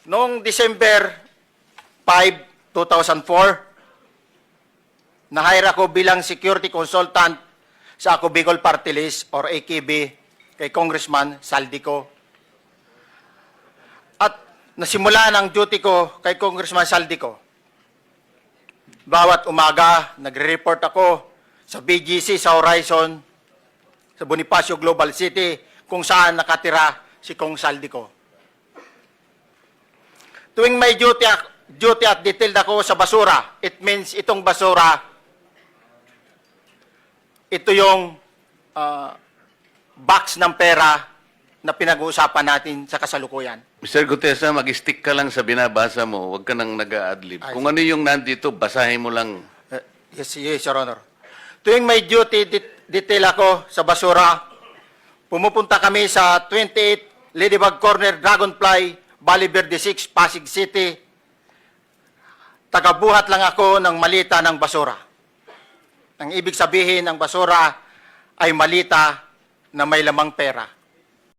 Noong December 5, 2004, na-hire ako bilang security consultant sa Ako Bicol Party List or AKB kay Congressman Saldico. At nasimulan ang duty ko kay Congressman Saldico. Bawat umaga, nagre-report ako sa BGC sa Horizon, sa Bonifacio Global City, kung saan nakatira si Kong Saldico. Tuwing may duty at detailed ako sa basura, it means itong basura, ito yung box ng pera na pinag-uusapan natin sa kasalukuyan. Mr. Gutesa, mag-stick ka lang sa binabasa mo. Huwag ka nang nag-a-adlib. Kung ano yung nandito, basahin mo lang. Yes, Your Honor. Tuwing may duty detail ako sa basura, pumupunta kami sa 28 Ladybug Corner, Dragonfly, Valle Verde 6, Pasig City. Tagabuhat lang ako ng malita ng basura. Ang ibig sabihin ng basura ay malita na may lamang pera.